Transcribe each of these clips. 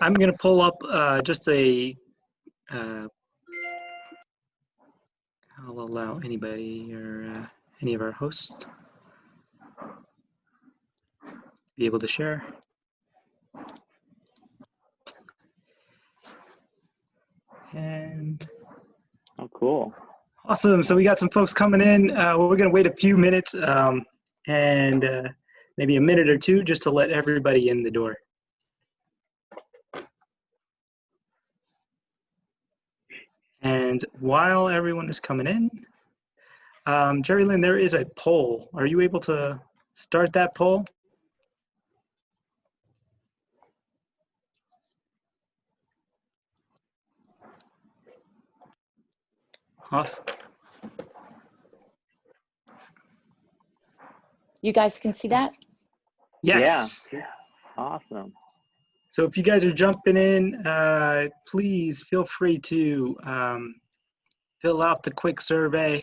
I'm going to pull up just a, I'll allow anybody or any of our hosts to be able to share. And oh, cool. Awesome. So we got some folks coming in. We're going to wait a few minutes and maybe a minute or two just to let everybody in the door. And while everyone is coming in, Jerry Lynn, there is a poll. Are you able to start that poll? Awesome. You guys can see that? Yes. Yeah. Awesome. So if you guys are jumping in, please feel free to fill out the quick survey.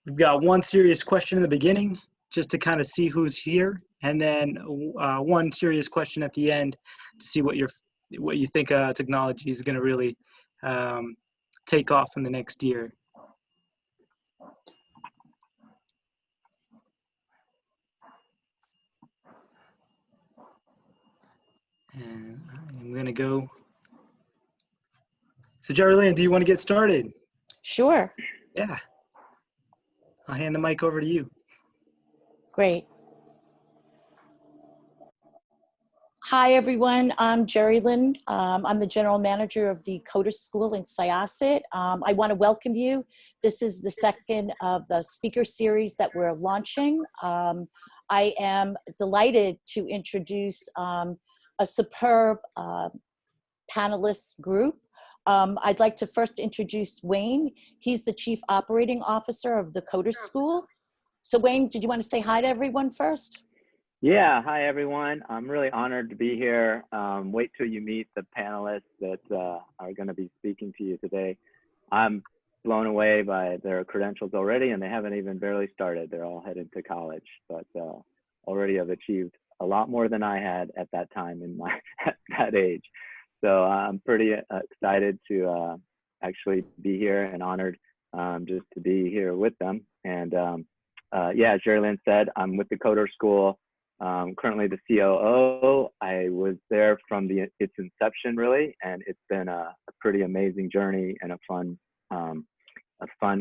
We've got one serious question in the beginning just to kind of see who's here, and then one serious question at the end to see what you think technology is going to really take off in the next year. And I'm going to go. So Jerry Lynn, do you want to get started? Sure. Yeah. I'll hand the mic over to you. Great. Hi, everyone. I'm Jerry Lynn. I'm the general manager of the Coder School in Syosset. I want to welcome you. This is the second of the speaker series that we're launching. I am delighted to introduce a superb panelist group. I'd like to first introduce Wayne. He's the Chief Operating Officer of the Coder School. So Wayne, did you want to say hi to everyone first? Yeah, hi everyone. I'm really honored to be here. Wait till you meet the panelists that are going to be speaking to you today. I'm blown away by their credentials already, and they haven't even barely started. They're all headed to college, but already have achieved a lot more than I had at that time in my at that age. So I'm pretty excited to actually be here and honored just to be here with them. And yeah, as Jerry Lynn said, I'm with the Coder School. Currently the COO. I was there from its inception, really, and it's been a pretty amazing journey and a fun,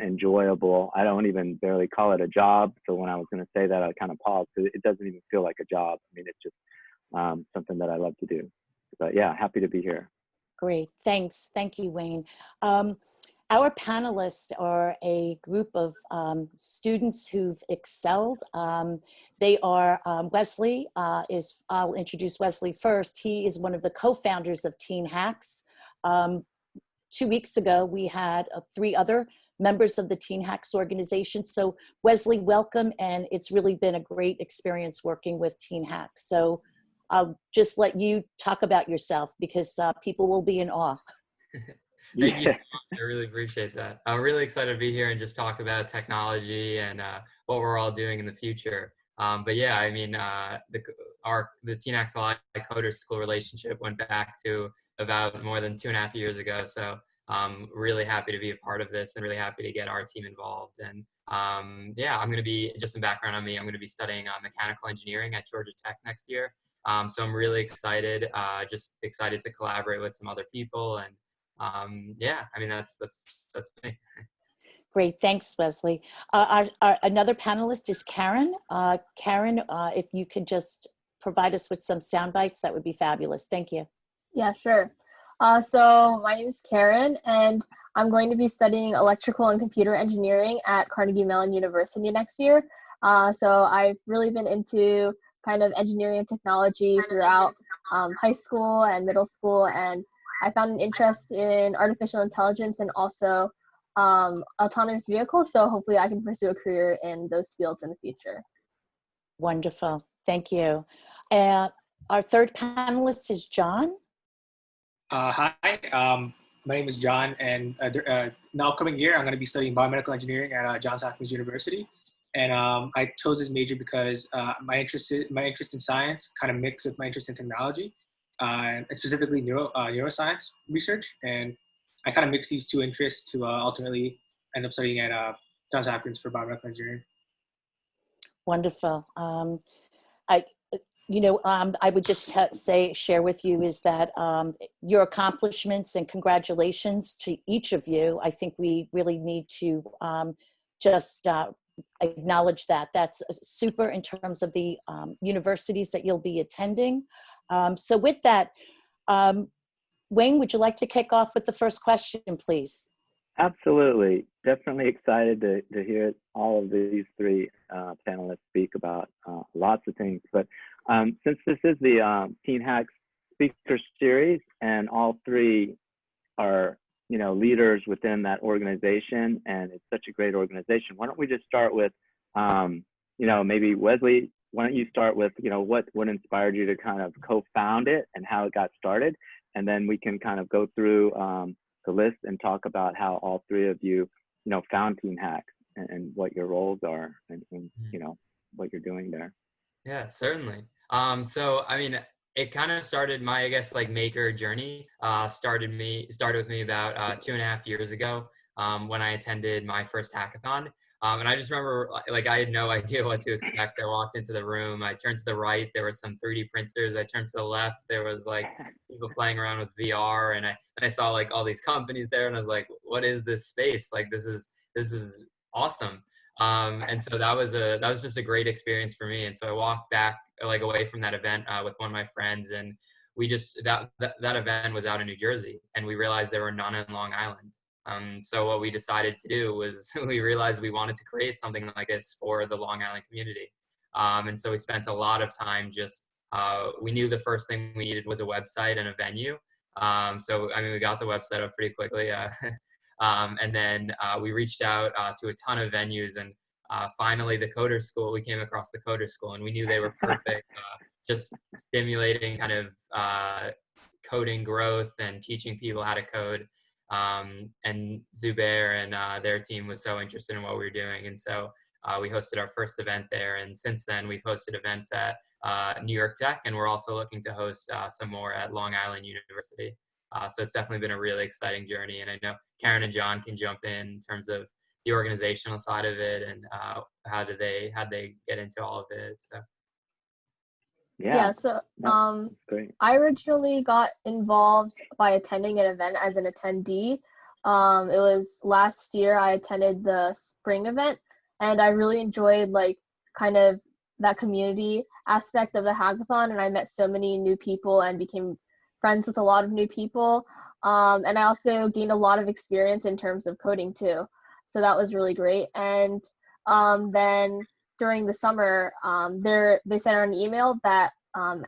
enjoyable. I don't even barely call it a job. So when I was going to say that, I kind of paused. It doesn't even feel like a job. I mean, it's just something that I love to do. But yeah, happy to be here. Great, thanks. Thank you, Wayne. Our panelists are a group of students who've excelled. They are, Wesley I'll introduce Wesley first. He is one of the co-founders of TeenHacks. 2 weeks ago, we had 3 other members of the TeenHacks organization. So Wesley, welcome, and it's really been a great experience working with TeenHacks. So I'll just let you talk about yourself because people will be in awe. Thank you so much. I really appreciate that. I'm really excited to be here and just talk about technology and what we're all doing in the future. But yeah, I mean, the TeenHacks Coder School relationship went back to about more than 2.5 years ago. So really happy to be a part of this and really happy to get our team involved. And yeah, I'm going to be, just some background on me, I'm going to be studying mechanical engineering at Georgia Tech next year. So I'm really excited, just excited to collaborate with some other people. And yeah, I mean, that's me. Great, thanks, Wesley. Another panelist is Karen. Karen, if you could just provide us with some sound bites, that would be fabulous. Thank you. Yeah, sure. So my name is Karen, and I'm going to be studying electrical and computer engineering at Carnegie Mellon University next year. So I've really been into kind of engineering and technology throughout high school and middle school, and I found an interest in artificial intelligence and also autonomous vehicles. So hopefully I can pursue a career in those fields in the future. Wonderful. Thank you. Our third panelist is John. Hi, my name is John, and now coming year, I'm going to be studying biomedical engineering at Johns Hopkins University. And I chose this major because my interest in science kind of mixed with my interest in technology. and specifically neuroscience research. And I kind of mixed these two interests to ultimately end up studying at Johns Hopkins for biomedical engineering. Wonderful. I, I would just share with you is that your accomplishments and congratulations to each of you. I think we really need to just acknowledge that. That's super in terms of the universities that you'll be attending. So with that, Wayne, would you like to kick off with the first question, please? Absolutely. Definitely excited to hear all of these three panelists speak about lots of things. But since this is the TeenHacks speaker series and all three are, leaders within that organization, and it's such a great organization, why don't we just start with, maybe Wesley, why don't you start with, what inspired you to kind of co-found it and how it got started? And then we can kind of go through the list and talk about how all three of you, found TeenHacks and what your roles are and what you're doing there. Yeah, certainly. So, I mean, it kind of started my, maker journey, started with me about 2.5 years ago when I attended my first hackathon. And I just remember, I had no idea what to expect. I walked into the room, I turned to the right, there was some 3D printers. I turned to the left, there was people playing around with VR, and I saw all these companies there, and I was like, what is this space? This is awesome. And so that was just a great experience for me. And so I walked back away from that event with one of my friends, and we just that event was out in New Jersey, and we realized there were none in Long Island. So what we decided to do was we realized we wanted to create something like this for the Long Island community. And so we spent a lot of time we knew the first thing we needed was a website and a venue. So, I mean, we got the website up pretty quickly. And then we reached out to a ton of venues, and finally we came across the Coder School, and we knew they were perfect, just stimulating kind of coding growth and teaching people how to code. And Zubair and their team was so interested in what we were doing. And so we hosted our first event there. And since then, we've hosted events at New York Tech, and we're also looking to host some more at Long Island University. So it's definitely been a really exciting journey. And I know Karen and John can jump in terms of the organizational side of it and how they get into all of it. So. Yeah, so I originally got involved by attending an event as an attendee. It was last year I attended the spring event, and I really enjoyed kind of that community aspect of the hackathon, and I met so many new people and became friends with a lot of new people. And I also gained a lot of experience in terms of coding too. So that was really great. And then during the summer, they sent out an email that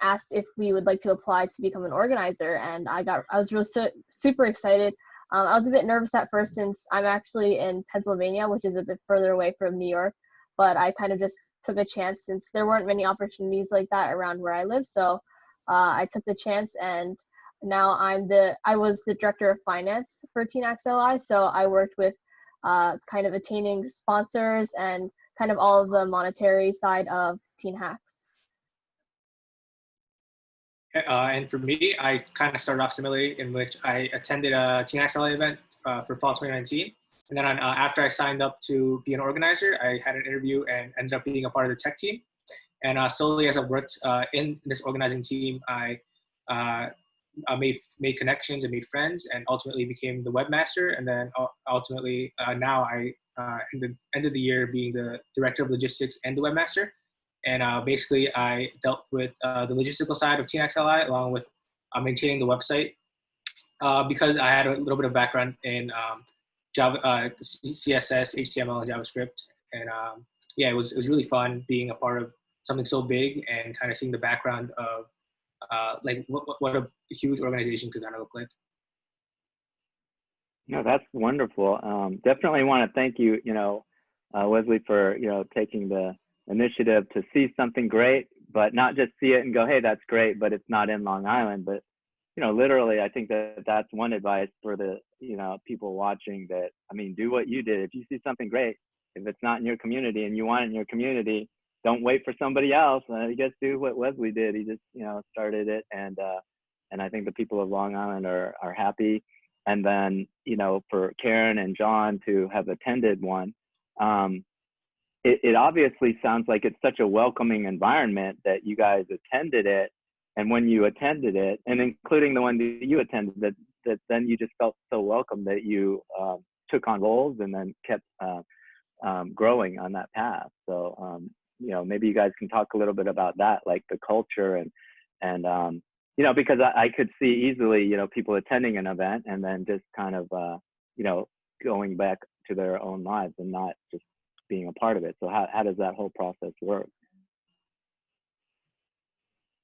asked if we would like to apply to become an organizer, and I was really super excited. I was a bit nervous at first since I'm actually in Pennsylvania, which is a bit further away from New York, but I kind of just took a chance since there weren't many opportunities like that around where I live. So I took the chance, and now I was the director of finance for TeenHacks LI, so I worked with kind of attaining sponsors and kind of all of the monetary side of TeenHacks. And for me, I kind of started off similarly, in which I attended a TeenHacks LA event for fall 2019. And then after I signed up to be an organizer, I had an interview and ended up being a part of the tech team. And slowly as I worked in this organizing team, I made connections and made friends, and ultimately became the webmaster. And then ultimately now I, in the end of the year, being the director of logistics and the webmaster. And basically, I dealt with the logistical side of TeenHacks LI, along with maintaining the website, because I had a little bit of background in Java, CSS, HTML, and JavaScript. And yeah, it was really fun being a part of something so big and kind of seeing the background of what a huge organization could kind of look like. No, that's wonderful. Definitely want to thank you, Wesley, for taking the initiative to see something great, but not just see it and go, hey, that's great, but it's not in Long Island. But literally, I think that's one advice for the people watching, that do what you did. If you see something great, if it's not in your community and you want it in your community, don't wait for somebody else. You just do what Wesley did. He just started it, and and I think the people of Long Island are happy. And then, you know, for Karen and John to have attended one, it obviously sounds like it's such a welcoming environment that you guys attended it. And when you attended it, and including the one that you attended, that then you just felt so welcome that you took on roles and then kept growing on that path. So, you know, maybe you guys can talk a little bit about that, like the culture and you know, because I could see easily, you know, people attending an event and then just kind of, you know, going back to their own lives and not just being a part of it. So how does that whole process work?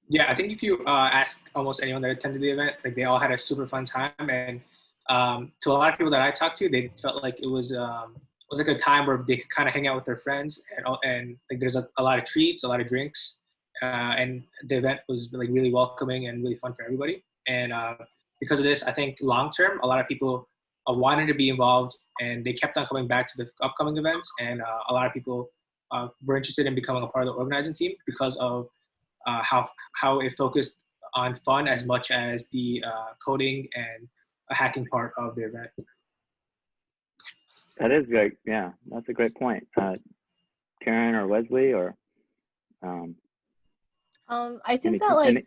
Yeah, I think if you ask almost anyone that attended the event, like they all had a super fun time. And to a lot of people that I talked to, they felt like it was like a time where they could kind of hang out with their friends, and like there's a lot of treats, a lot of drinks, and the event was like really welcoming and really fun for everybody. And because of this, I think long term, a lot of people wanted to be involved, and they kept on coming back to the upcoming events. And a lot of people were interested in becoming a part of the organizing team because of how it focused on fun as much as the coding and hacking part of the event. That is great. Yeah, that's a great point. Karen or Wesley or I think that like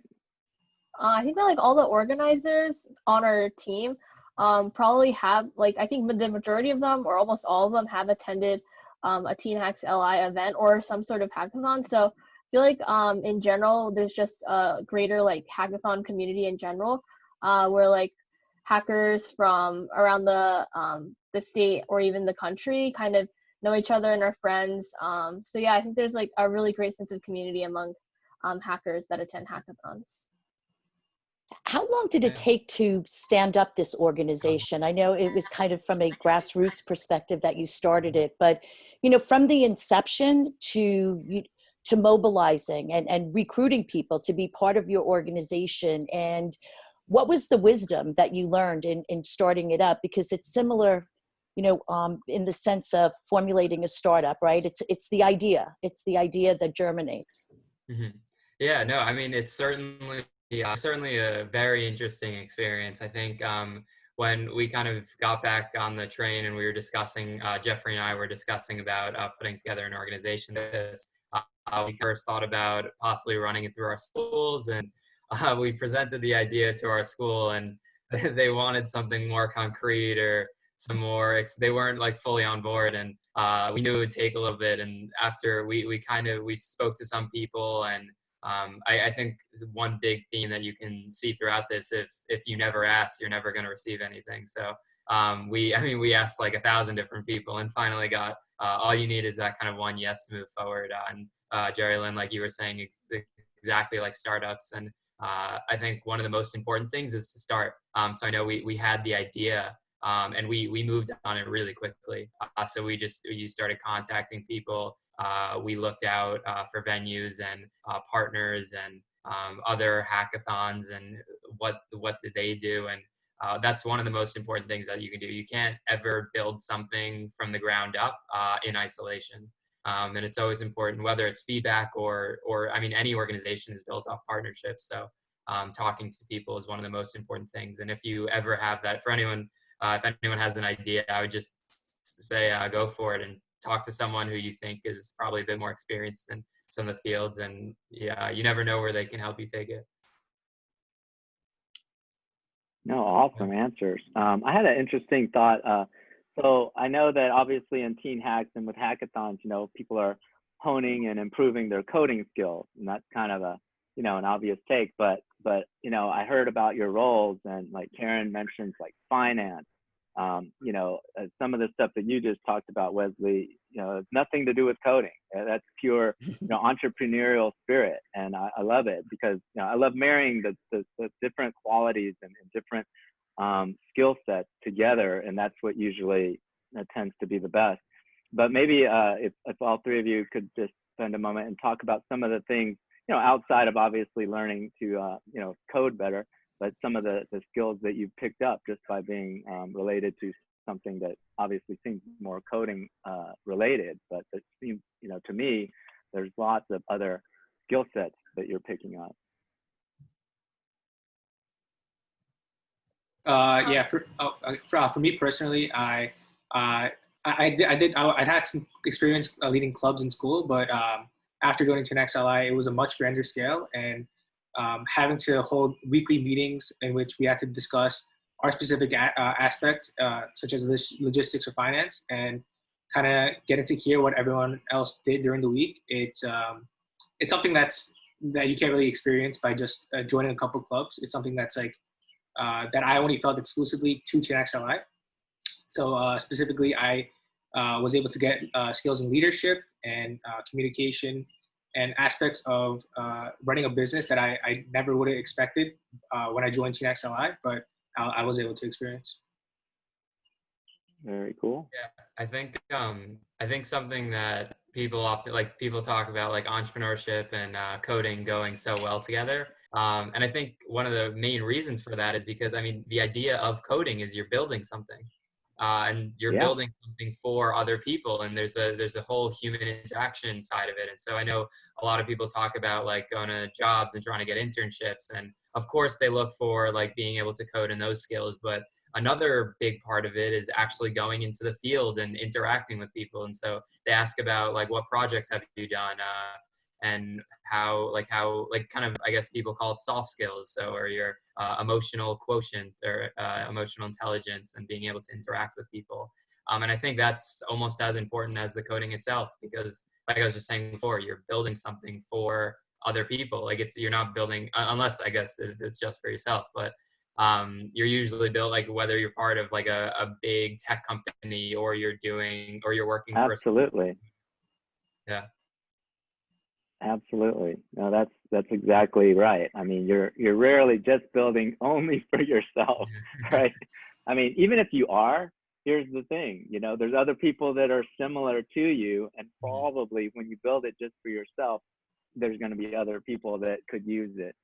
all the organizers on our team probably have, like, I think the majority of them or almost all of them have attended a TeenHacks LI event or some sort of hackathon. So I feel like in general, there's just a greater like hackathon community in general, where like hackers from around the state or even the country kind of know each other and are friends. So yeah, I think there's like a really great sense of community among hackers that attend hackathons. How long did it take to stand up this organization? I know it was kind of from a grassroots perspective that you started it, but you know, from the inception to mobilizing and recruiting people to be part of your organization, and what was the wisdom that you learned in starting it up? Because it's similar, you know, in the sense of formulating a startup, right? It's the idea that germinates. Mm-hmm. Yeah, no, I mean, it's certainly a very interesting experience. I think when we kind of got back on the train and we were discussing, Jeffrey and I were discussing about putting together an organization like this, we first thought about possibly running it through our schools, and we presented the idea to our school, and they wanted something more concrete or some more, they weren't like fully on board, and we knew it would take a little bit. And after we spoke to some people, and I think one big theme that you can see throughout this, if you never ask, you're never going to receive anything. So we asked like 1,000 different people and finally got, all you need is that kind of one yes to move forward. And Jerry Lynn, like you were saying, it's exactly like startups. And I think one of the most important things is to start. So I know we had the idea, and we moved on it really quickly. So we started contacting people. We looked out for venues and partners and other hackathons and what did they do. And that's one of the most important things that you can do. You can't ever build something from the ground up in isolation. And it's always important, whether it's feedback or I mean, any organization is built off partnerships. So talking to people is one of the most important things. And if you ever have that, for anyone, if anyone has an idea, I would just say go for it and talk to someone who you think is probably a bit more experienced in some of the fields. And yeah, you never know where they can help you take it. No, awesome answers. I had an interesting thought. So I know that obviously in TeenHacks and with hackathons, you know, people are honing and improving their coding skills, and that's kind of a, you know, an obvious take. But you know, I heard about your roles, and like Karen mentions like finance. You know, some of the stuff that you just talked about, Wesley, you know, it's nothing to do with coding. That's pure, you know, entrepreneurial spirit. And I love it because, you know, I love marrying the different qualities and different skill sets together. And that's what usually tends to be the best. But maybe if all three of you could just spend a moment and talk about some of the things, you know, outside of obviously learning to, you know, code better, but some of the skills that you've picked up just by being related to something that obviously seems more coding related, but it seems, you know, to me, there's lots of other skill sets that you're picking up. Yeah, for me personally, I'd had some experience leading clubs in school, but after joining TeenHacks LI, it was a much grander scale, and having to hold weekly meetings in which we had to discuss our specific aspect, such as logistics or finance, and kind of getting to hear what everyone else did during the week. It's something that you can't really experience by just joining a couple clubs. It's something that's like that I only felt exclusively to TeenHacks LI. So specifically, I was able to get skills in leadership and communication and aspects of running a business that I never would have expected when I joined TeenHacks LI, but I was able to experience. Very cool. Yeah, I think something that people often like people talk about like entrepreneurship and coding going so well together. And I think one of the main reasons for that is because I mean the idea of coding is you're building something, and you're Yeah. building something for other people, and there's a whole human interaction side of it. And so I know a lot of people talk about like going to jobs and trying to get internships, and of course they look for like being able to code and those skills, but another big part of it is actually going into the field and interacting with people. And so they ask about like what projects have you done, and how kind of I guess people call it soft skills, so or your emotional quotient or emotional intelligence and being able to interact with people. And I think that's almost as important as the coding itself, because like I was just saying before, you're building something for other people. Like you're not building, unless I guess it's just for yourself, but you're usually built like whether you're part of like a big tech company or you're working for Absolutely. Yeah. Absolutely. No, that's exactly right. I mean, you're rarely just building only for yourself, right? I mean, even if you are, here's the thing, you know, there's other people that are similar to you, and probably when you build it just for yourself, there's going to be other people that could use it.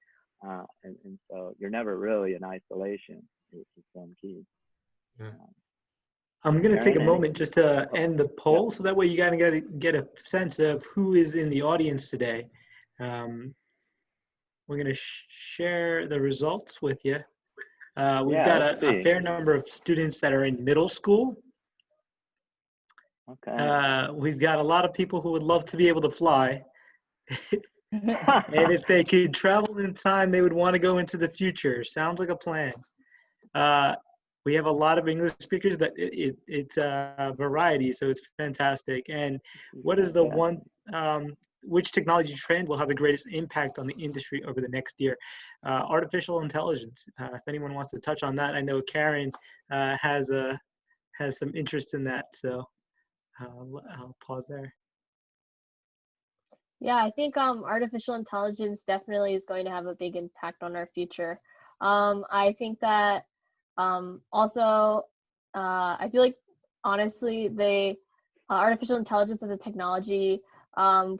And so you're never really in isolation, which is one key. Yeah. I'm going to take a Aaron, moment just to end the poll, so that way you kind of get a sense of who is in the audience today. We're going to share the results with you. We've got a fair number of students that are in middle school. Okay. We've got a lot of people who would love to be able to fly. And if they could travel in time, they would want to go into the future. Sounds like a plan. We have a lot of English speakers, but it's a variety, so it's fantastic. And what is the one, which technology trend will have the greatest impact on the industry over the next year? Artificial intelligence. If anyone wants to touch on that, I know Karen has some interest in that, so I'll pause there. Yeah, I think artificial intelligence definitely is going to have a big impact on our future. I think that also, I feel like honestly, artificial intelligence as a technology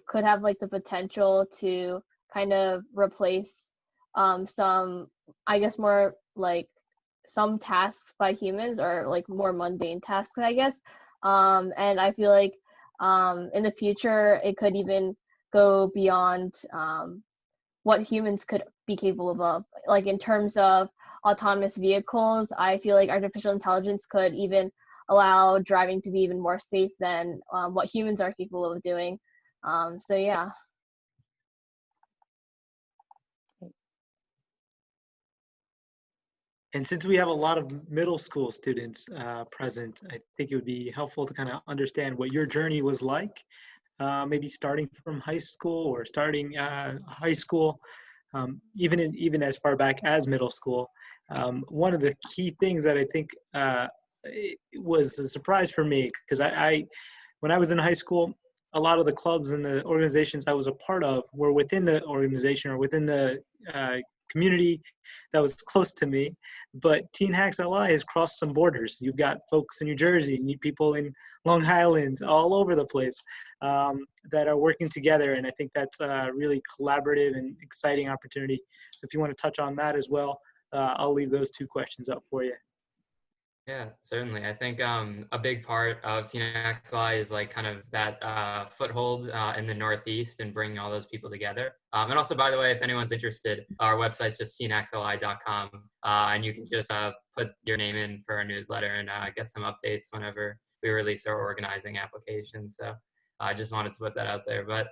could have like the potential to kind of replace some, I guess, more like some tasks by humans, or like more mundane tasks, I guess. And I feel like in the future, it could even go beyond what humans could be capable of. Like in terms of autonomous vehicles, I feel like artificial intelligence could even allow driving to be even more safe than what humans are capable of doing. So yeah. And since we have a lot of middle school students present, I think it would be helpful to kind of understand what your journey was like, maybe starting from high school or starting high school, even as far back as middle school. One of the key things that I think was a surprise for me, because when I was in high school, a lot of the clubs and the organizations I was a part of were within the organization or within the community that was close to me. But TeenHacks LI has crossed some borders. You've got folks in New Jersey, people in Long Island, all over the place that are working together. And I think that's a really collaborative and exciting opportunity. So if you want to touch on that as well, I'll leave those two questions up for you. Yeah, certainly. I think a big part of TeenHacks is like kind of that foothold in the Northeast and bringing all those people together. And also, by the way, if anyone's interested, our website's just teenhacksli.com, and you can just put your name in for our newsletter and get some updates whenever we release our organizing application. So I just wanted to put that out there. But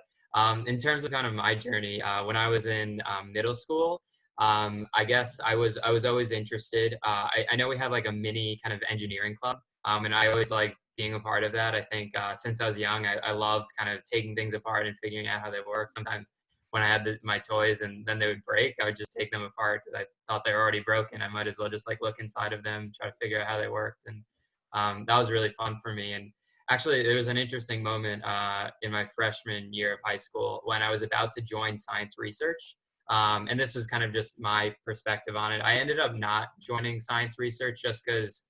in terms of kind of my journey, when I was in middle school, I guess I was always interested. I know we had like a mini kind of engineering club, and I always like being a part of that. I think since I was young, I loved kind of taking things apart and figuring out how they work. Sometimes when I had my toys and then they would break, I would just take them apart because I thought they were already broken. I might as well just like look inside of them, try to figure out how they worked, and that was really fun for me. And actually, there was an interesting moment in my freshman year of high school when I was about to join science research. And this was kind of just my perspective on it. I ended up not joining science research just because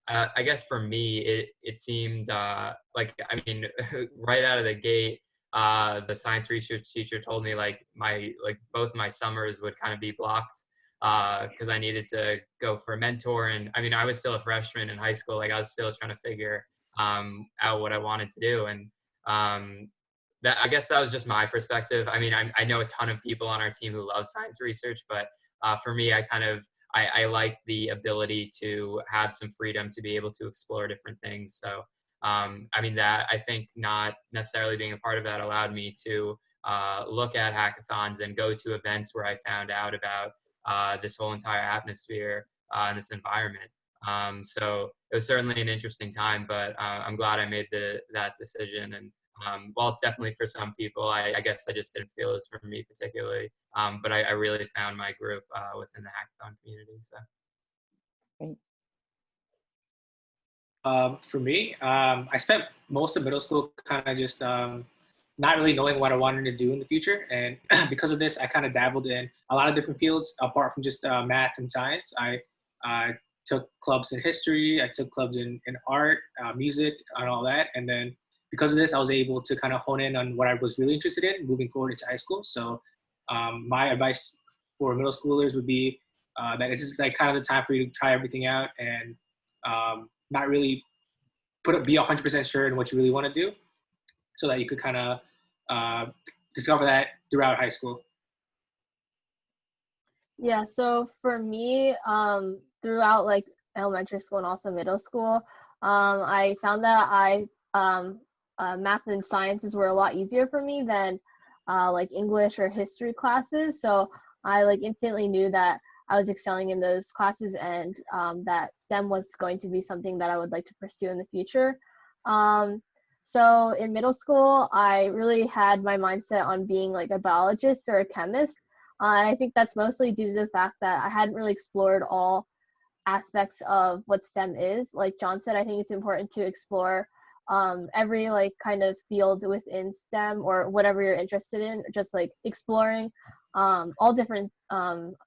I guess for me, it seemed like, I mean, right out of the gate, the science research teacher told me like both my summers would kind of be blocked because I needed to go for a mentor. And I mean, I was still a freshman in high school. Like I was still trying to figure out what I wanted to do. And that, I guess that was just my perspective. I mean, I know a ton of people on our team who love science research, but for me, I like the ability to have some freedom to be able to explore different things. So, I mean, that I think not necessarily being a part of that allowed me to look at hackathons and go to events where I found out about this whole entire atmosphere and this environment. So it was certainly an interesting time, but I'm glad I made that decision. And while it's definitely for some people, I guess I just didn't feel it was for me particularly. But I really found my group within the hackathon community. So. Great. For me, I spent most of middle school kind of just not really knowing what I wanted to do in the future. And because of this, I kind of dabbled in a lot of different fields apart from just math and science. I took clubs in history, I took clubs in art, music, and all that. And then because of this, I was able to kind of hone in on what I was really interested in moving forward into high school. So my advice for middle schoolers would be that it's just like kind of the time for you to try everything out and not really be 100% sure in what you really want to do, so that you could kind of discover that throughout high school. Yeah, so for me, throughout like elementary school and also middle school, I found that math and sciences were a lot easier for me than like English or history classes. So I like instantly knew that I was excelling in those classes and that STEM was going to be something that I would like to pursue in the future. So in middle school, I really had my mindset on being like a biologist or a chemist. And I think that's mostly due to the fact that I hadn't really explored all aspects of what STEM is. Like John said, I think it's important to explore every like kind of field within STEM or whatever you're interested in, just like exploring all different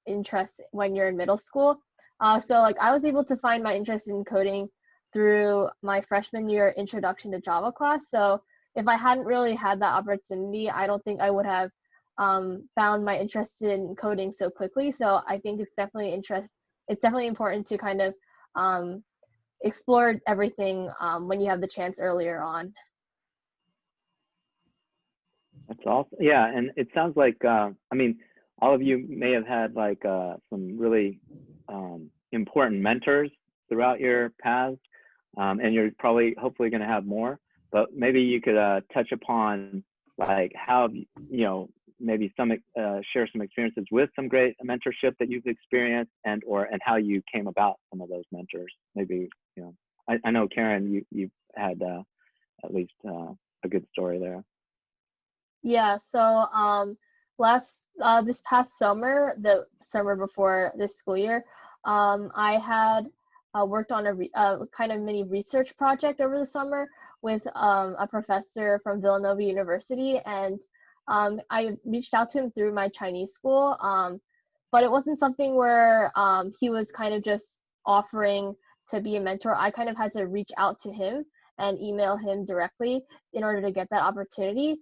interests when you're in middle school. So like I was able to find my interest in coding through my freshman year introduction to Java class. So if I hadn't really had that opportunity, I don't think I would have found my interest in coding so quickly. So I think it's definitely important to kind of explore everything when you have the chance earlier on. That's awesome. Yeah, and it sounds like I mean, all of you may have had like some really important mentors throughout your paths, and you're probably hopefully going to have more. But maybe you could touch upon like how maybe share some experiences with some great mentorship that you've experienced, and how you came about some of those mentors. Maybe I know Karen, you had at least a good story there. Yeah, so this past summer, the summer before this school year, I had worked on a kind of mini research project over the summer with a professor from Villanova University, and I reached out to him through my Chinese school, but it wasn't something where he was kind of just offering to be a mentor. I kind of had to reach out to him and email him directly in order to get that opportunity.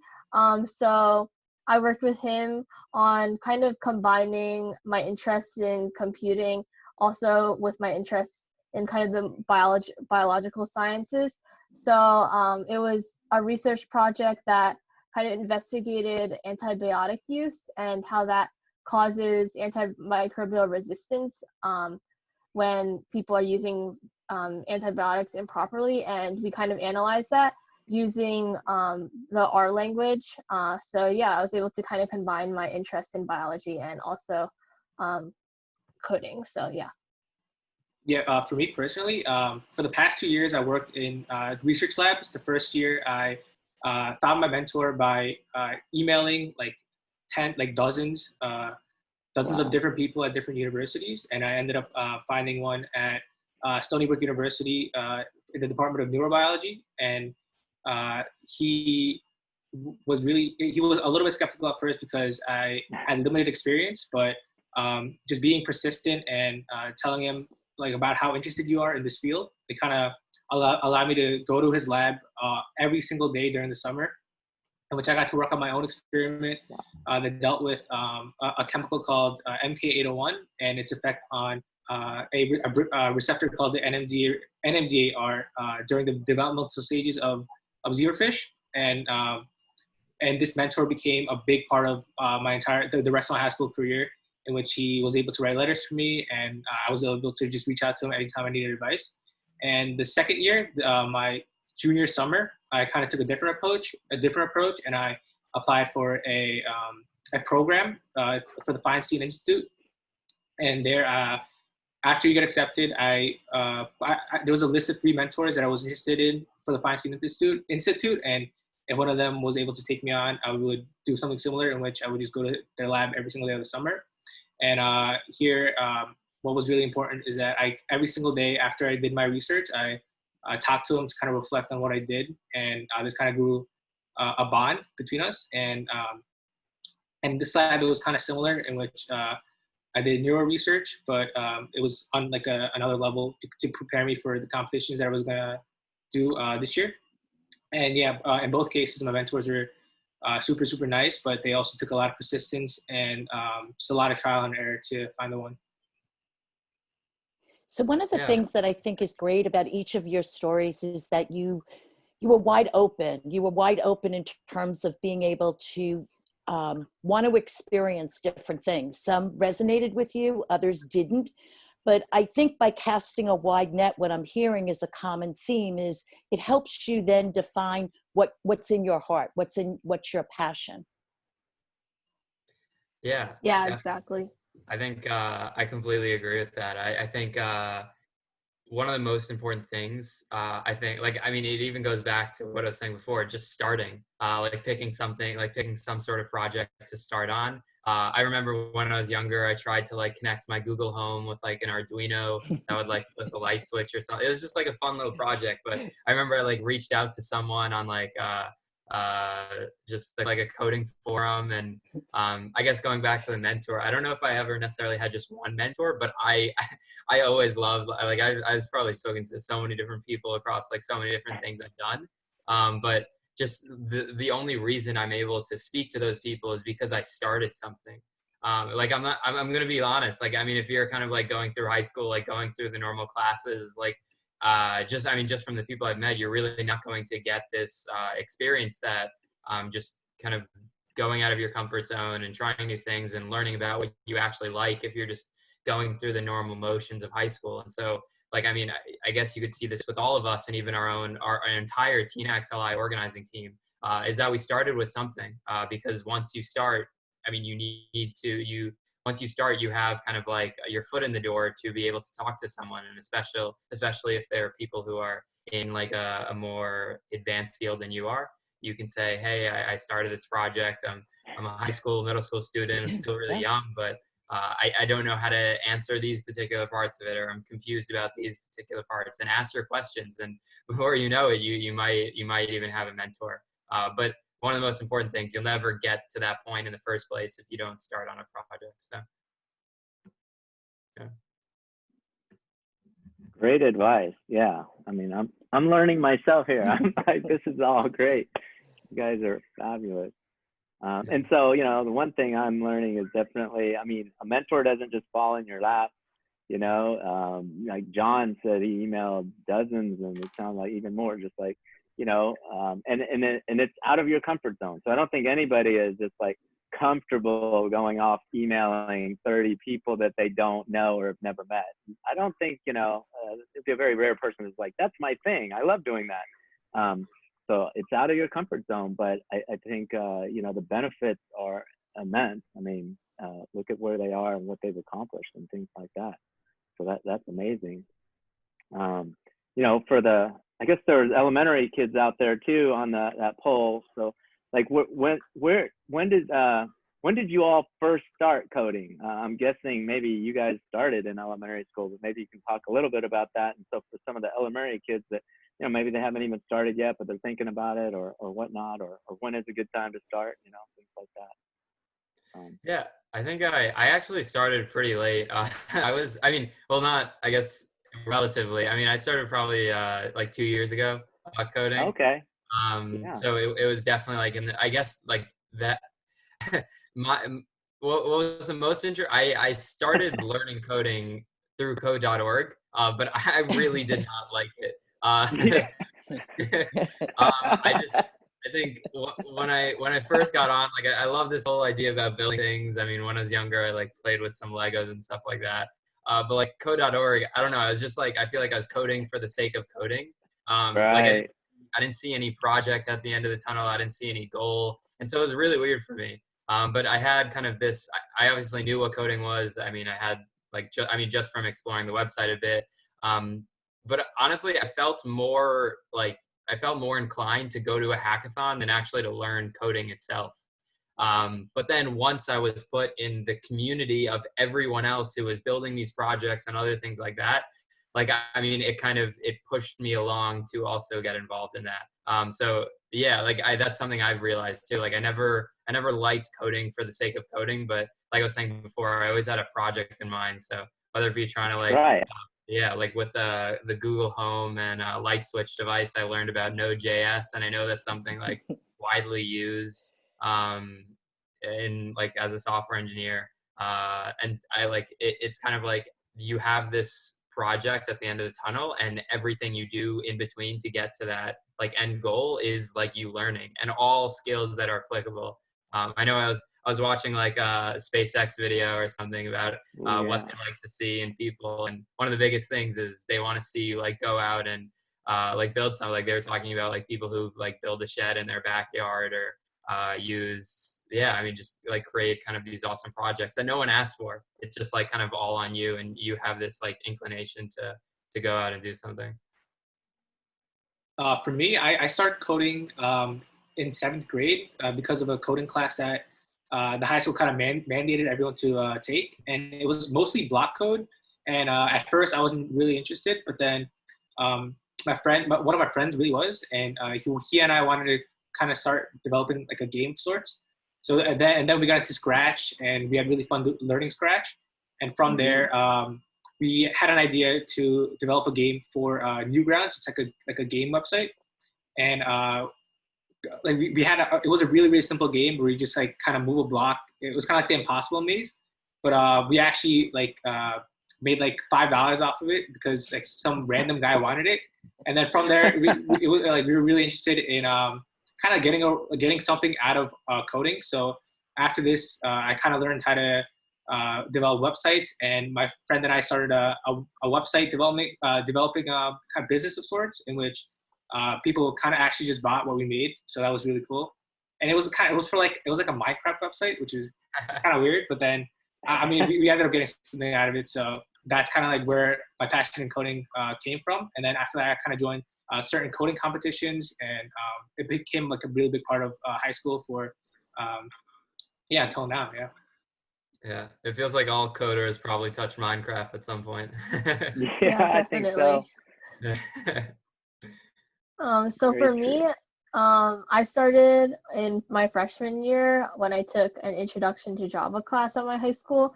So I worked with him on kind of combining my interest in computing also with my interest in kind of the biological sciences. So it was a research project that kind of investigated antibiotic use and how that causes antimicrobial resistance when people are using antibiotics improperly. And we kind of analyzed that using the R language. So yeah, I was able to kind of combine my interest in biology and also coding. So yeah. Yeah, for me personally, for the past 2 years, I worked in research labs. The first year, I found my mentor by emailing dozens of different people at different universities, and I ended up finding one at Stony Brook University in the Department of Neurobiology. And he was a little bit skeptical at first because I had limited experience, but just being persistent and telling him about how interested you are in this field, it kind of allowed me to go to his lab every single day during the summer, in which I got to work on my own experiment that dealt with a chemical called MK801 and its effect on a receptor called the NMDAR during the developmental stages of zebrafish. And this mentor became a big part of the rest of my high school career, in which he was able to write letters for me, and I was able to just reach out to him anytime I needed advice. And the second year, my junior summer, I kind of took a different approach, and I applied for a program for the Feinstein Institute. And there, after you get accepted, there was a list of 3 mentors that I was interested in for the Feinstein Institute, and if one of them was able to take me on, I would do something similar, in which I would just go to their lab every single day of the summer. And here, what was really important is that every single day after I did my research, I talked to him to kind of reflect on what I did, and this kind of grew a bond between us. And this lab, it was kind of similar, in which I did neuro research, but it was on another level to prepare me for the competitions that I was gonna do this year. And yeah, in both cases, my mentors were super, super nice, but they also took a lot of persistence and just a lot of trial and error to find the one. So one of the things that I think is great about each of your stories is that you were wide open. You were wide open in terms of being able to want to experience different things. Some resonated with you, others didn't. But I think by casting a wide net, what I'm hearing is a common theme is it helps you then define what's in your heart, what's your passion. Yeah. Yeah, definitely. exactly. I think I completely agree with that. I think one of the most important things, I think, it even goes back to what I was saying before, just starting, picking some sort of project to start on. I remember when I was younger, I tried to connect my Google Home with an Arduino that would flip a light switch or something. It was just a fun little project. But I remember I reached out to someone on just a coding forum. And I guess going back to the mentor, I don't know if I ever necessarily had just one mentor, but I always loved, I was probably spoken to so many different people across so many different things I've done. But just the only reason I'm able to speak to those people is because I started something. I'm going to be honest. If you're kind of going through high school, going through the normal classes, just from the people I've met, you're really not going to get this experience that just kind of going out of your comfort zone and trying new things and learning about what you actually like if you're just going through the normal motions of high school. And so, I guess you could see this with all of us and even our entire TeenHacks LI organizing team, is that we started with something, because once you start, once you start, you have kind of your foot in the door to be able to talk to someone, and especially if there are people who are in a more advanced field than you are. You can say, hey, I started this project. I'm a middle school student. I'm still really young, but I don't know how to answer these particular parts of it, or I'm confused about these particular parts, and ask your questions. And before you know it, you might even have a mentor. But one of the most important things, you'll never get to that point in the first place if you don't start on a project. So, yeah. Great advice. Yeah. I'm learning myself here. This is all great. You guys are fabulous. And so, the one thing I'm learning is definitely, a mentor doesn't just fall in your lap. you know, like John said, he emailed dozens, and it sounds like even more, just like, you know, and it's out of your comfort zone. So I don't think anybody is just like comfortable going off emailing 30 people that they don't know or have never met. I don't think, you know, it'd be a very rare person who's like, that's my thing, I love doing that. So it's out of your comfort zone, but I think, you know, the benefits are immense. I mean, look at where they are and what they've accomplished and things like that. So that's amazing. You know, I guess there's elementary kids out there too on that poll. So like when did you all first start coding? I'm guessing maybe you guys started in elementary school, but maybe you can talk a little bit about that. And so for some of the elementary kids that, you know, maybe they haven't even started yet, but they're thinking about it or whatnot, or when is a good time to start, you know, things like that. Yeah, I think I actually started pretty late. I guess relatively. I mean, I started probably like 2 years ago coding. Okay. Yeah. So it was definitely like I guess like that. What was the most I started learning coding through code.org, but I really did not like it. I think when I first got on, like I love this whole idea about building things. I mean, when I was younger, I like played with some Legos and stuff like that. But like code.org, I don't know. I was just like, I feel like I was coding for the sake of coding. Right. Like I didn't see any project at the end of the tunnel. I didn't see any goal. And so it was really weird for me. But I had kind of this, I obviously knew what coding was. I mean, I had like, just from exploring the website a bit. But honestly, I felt more inclined to go to a hackathon than actually to learn coding itself. But then once I was put in the community of everyone else who was building these projects and other things like that, like, I mean, it pushed me along to also get involved in that. So yeah, like that's something I've realized too. Like I never liked coding for the sake of coding, but like I was saying before, I always had a project in mind. So whether it be trying to like, right. Yeah, like with the Google Home and light switch device, I learned about Node.js, and I know that's something like widely used in like as a software engineer. And I like it's kind of like you have this project at the end of the tunnel, and everything you do in between to get to that like end goal is like you learning and all skills that are applicable. I know I was watching like a SpaceX video or something about what they like to see in people, and one of the biggest things is they want to see you like go out and like build something. Like they were talking about like people who like build a shed in their backyard or just like create kind of these awesome projects that no one asked for. It's just like kind of all on you, and you have this like inclination to go out and do something. For me, I started coding in 7th grade because of a coding class that the high school kind of mandated everyone to take, and it was mostly block code. And at first, I wasn't really interested, but then one of my friends really was, and he and I wanted to kind of start developing like a game of sorts. So and then we got into Scratch, and we had really fun learning Scratch. And from there, we had an idea to develop a game for Newgrounds. It's like a game website, and like we had it was a really, really simple game where you just like kind of move a block. It was kind of like the Impossible Maze, but we actually like made like $5 off of it because like some random guy wanted it. And then from there, we were really interested in kind of getting something out of coding. So after this, I kind of learned how to develop websites, and my friend and I started a website developing a kind of business of sorts in which people kind of actually just bought what we made. So that was really cool. And it was like a Minecraft website, which is kind of weird, but then I mean, we ended up getting something out of it. So that's kind of like where my passion in coding came from. And then after that, I kind of joined certain coding competitions, and it became like a really big part of high school for until now. Yeah, it feels like all coders probably touched Minecraft at some point. Yeah, I think so. So for me, I started in my freshman year when I took an introduction to Java class at my high school.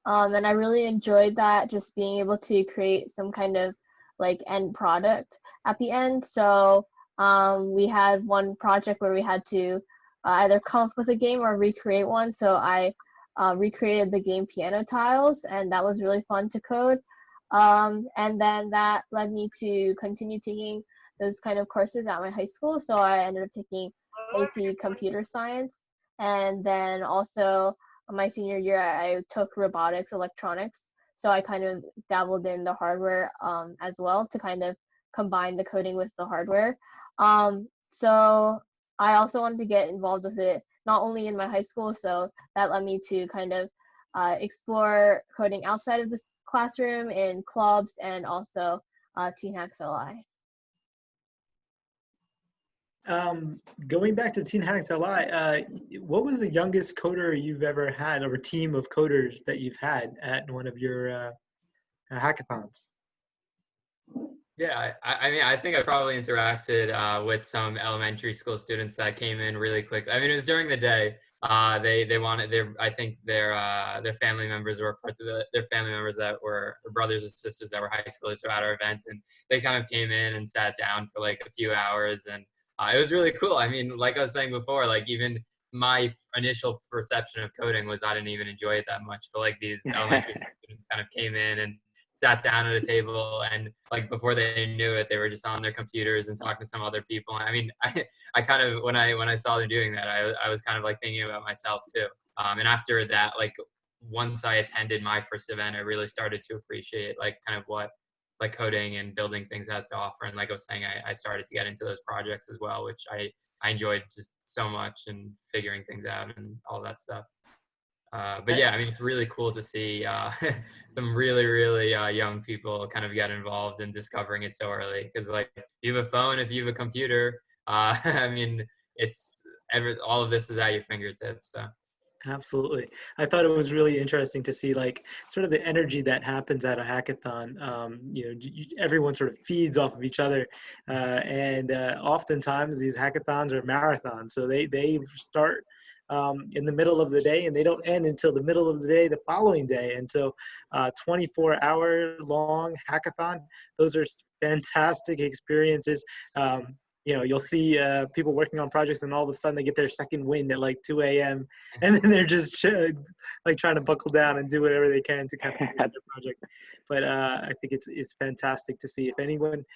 And I really enjoyed that, just being able to create some kind of like end product at the end. So we had one project where we had to either come up with a game or recreate one. So I recreated the game Piano Tiles, and that was really fun to code. And then that led me to continue taking those kind of courses at my high school. So I ended up taking AP Computer Science. And then also my senior year, I took robotics, electronics. So I kind of dabbled in the hardware as well to kind of combine the coding with the hardware. So I also wanted to get involved with it, not only in my high school, so that led me to kind of explore coding outside of the classroom in clubs and also TeenHacks LI. Going back to TeenHacks LI, what was the youngest coder you've ever had, or a team of coders that you've had at one of your hackathons? Yeah, I mean, I think I probably interacted with some elementary school students that came in really quick. I mean, it was during the day. They wanted I think their family members were part of their family members that were brothers or sisters that were high schoolers who were at our event, and they kind of came in and sat down for like a few hours, and it was really cool. I mean, like I was saying before, like even my initial perception of coding was I didn't even enjoy it that much, but like these elementary students kind of came in and sat down at a table, and like before they knew it, they were just on their computers and talking to some other people. I mean, I kind of when I saw them doing that, I was kind of like thinking about myself too. And after that, like once I attended my first event, I really started to appreciate like kind of what like coding and building things has to offer. And like I was saying, I started to get into those projects as well, which I enjoyed just so much, and figuring things out and all that stuff. But yeah, I mean, it's really cool to see some really young people kind of get involved in discovering it so early. Because like, if you have a phone, if you have a computer, I mean, it's all of this is at your fingertips. So. Absolutely. I thought it was really interesting to see like sort of the energy that happens at a hackathon. You know, everyone sort of feeds off of each other. And oftentimes these hackathons are marathons. So they start in the middle of the day and they don't end until the middle of the day the following day. And so 24-hour long hackathon, those are fantastic experiences. You know, you'll see people working on projects and all of a sudden they get their second wind at like 2 a.m. and then they're just like trying to buckle down and do whatever they can to kind of finish their project. But I think it's fantastic to see. If anyone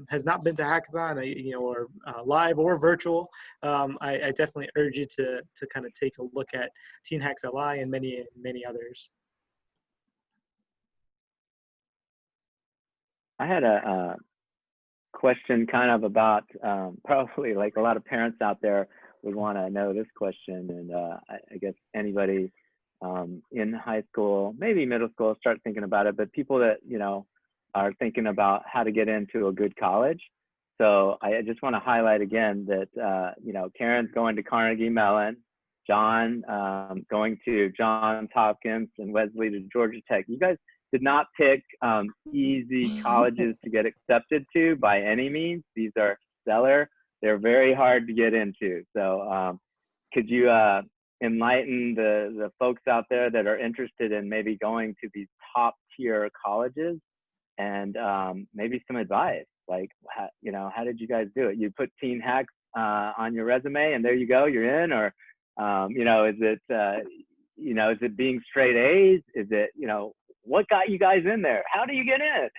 has not been to hackathon, you know, or live or virtual, I definitely urge you to kind of take a look at TeenHacks LI and many others. I had a question kind of about probably like a lot of parents out there would want to know this question, and I guess anybody in high school, maybe middle school, start thinking about it, but people that, you know, are thinking about how to get into a good college. So I just want to highlight again that, you know, Karen's going to Carnegie Mellon, John going to Johns Hopkins, and Wesley to Georgia Tech. You guys did not pick easy colleges to get accepted to by any means. These are stellar. They're very hard to get into. So could you enlighten the folks out there that are interested in maybe going to these top tier colleges, and maybe some advice, like, you know, how did you guys do it? You put TeenHacks on your resume and there you go, you're in? Or, you know, is it being straight A's? Is it, you know, what got you guys in there? How do you get in?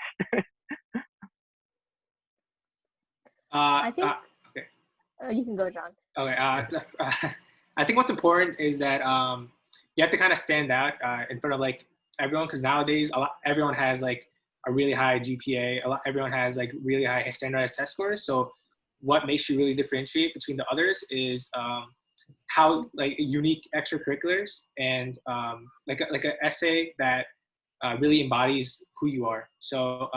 I think. Okay. You can go, John. Okay. I think what's important is that you have to kind of stand out in front of like everyone, because nowadays everyone has like a really high GPA. Everyone has like really high standardized test scores. So what makes you really differentiate between the others is how like unique extracurriculars and like an essay that really embodies who you are. So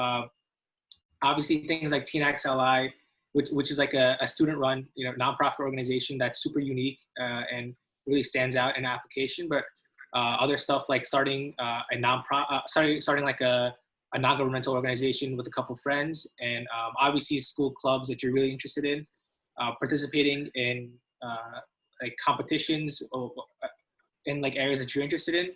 obviously things like TeenHacks LI, which is like a student-run, you know, nonprofit organization that's super unique and really stands out in application. But other stuff like starting starting like a non-governmental organization with a couple of friends, and obviously school clubs that you're really interested in, participating in like competitions in like areas that you're interested in.